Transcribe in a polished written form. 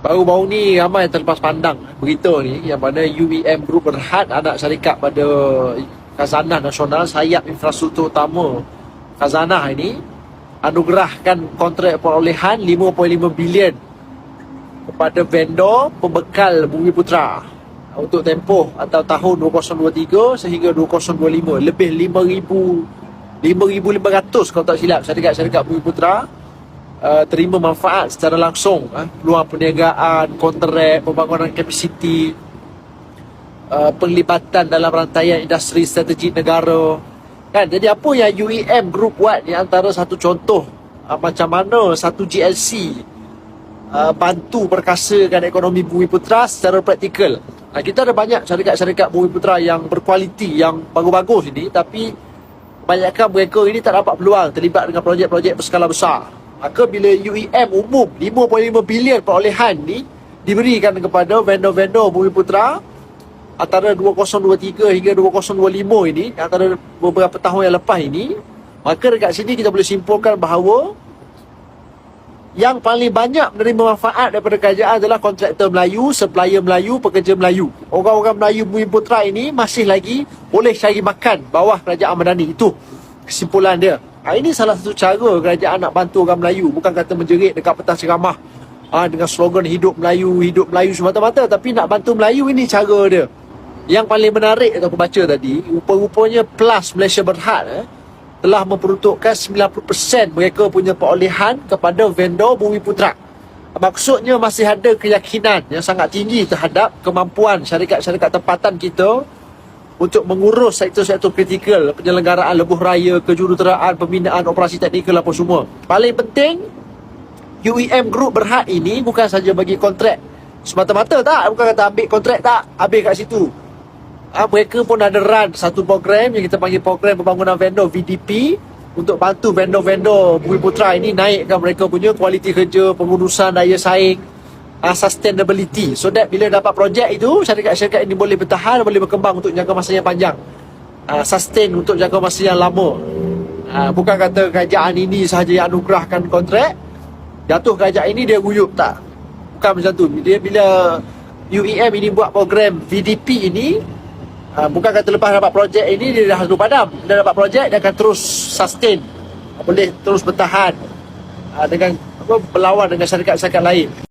Baru-baru ni ramai terlepas pandang berita ni yang mana UEM Group Berhad, anak syarikat pada Khazanah Nasional, sayap infrastruktur utama Khazanah ini, anugerahkan kontrak perolehan 5.5 bilion kepada vendor pembekal Bumiputera untuk tempoh atau tahun 2023 sehingga 2025. Lebih 5,500 kalau tak silap syarikat-syarikat Bumiputera terima manfaat secara langsung peluang perniagaan, kontrak, pembangunan kapasiti, penglibatan dalam rantaian industri strategik negara kan. Jadi apa yang UEM Group buat ni antara satu contoh macam mana satu GLC bantu perkasakan ekonomi Bumiputera secara praktikal. Kita ada banyak syarikat-syarikat Bumiputera yang berkualiti, yang bagus-bagus ini, tapi kebanyakan mereka ini tak dapat peluang terlibat dengan projek-projek berskala besar. Maka bila UEM umum 5.5 bilion perolehan ni diberikan kepada vendor-vendor Bumiputera antara 2023 hingga 2025 ini, antara beberapa tahun yang lepas ini, maka dekat sini kita boleh simpulkan bahawa yang paling banyak menerima manfaat daripada kerajaan adalah kontraktor Melayu, supplier Melayu, pekerja Melayu. Orang-orang Melayu Bumiputera ini masih lagi boleh cari makan bawah kerajaan Madani. Itu kesimpulan dia. Ini salah satu cara kerajaan nak bantu orang Melayu. Bukan kata menjerit dekat pentas ceramah dengan slogan hidup Melayu semata-mata, tapi nak bantu Melayu. Ini cara dia. Yang paling menarik yang aku baca tadi, rupa-rupanya Plus Malaysia Berhad telah memperuntukkan 90% mereka punya perolehan kepada vendor Bumiputera. Maksudnya masih ada keyakinan yang sangat tinggi terhadap kemampuan syarikat-syarikat tempatan kita untuk mengurus sektor-sektor kritikal, penyelenggaraan lebuh raya, kejuruteraan, pembinaan operasi teknikal apa semua. Paling penting, UEM Group Berhad ini bukan saja bagi kontrak semata-mata, tak. Bukan kata ambil kontrak tak, habis kat situ. Mereka pun ada run satu program yang kita panggil program pembangunan vendor VDP untuk bantu vendor-vendor Bumiputera ini naikkan mereka punya kualiti kerja, pengurusan daya saing, sustainability, so that bila dapat projek itu, syarikat-syarikat ini boleh bertahan, boleh berkembang untuk jangka masa yang panjang, sustain untuk jangka masa yang lama. Bukan kata kerajaan ini sahaja yang anugerahkan kontrak, jatuh kerajaan ini dia guyup, tak. Bukan macam tu. Dia bila UEM ini buat program VDP ini, bukan kata lepas dapat projek ini dia dah padam. Dia dapat projek, dia akan terus sustain, boleh terus bertahan dengan berlawan dengan syarikat-syarikat lain.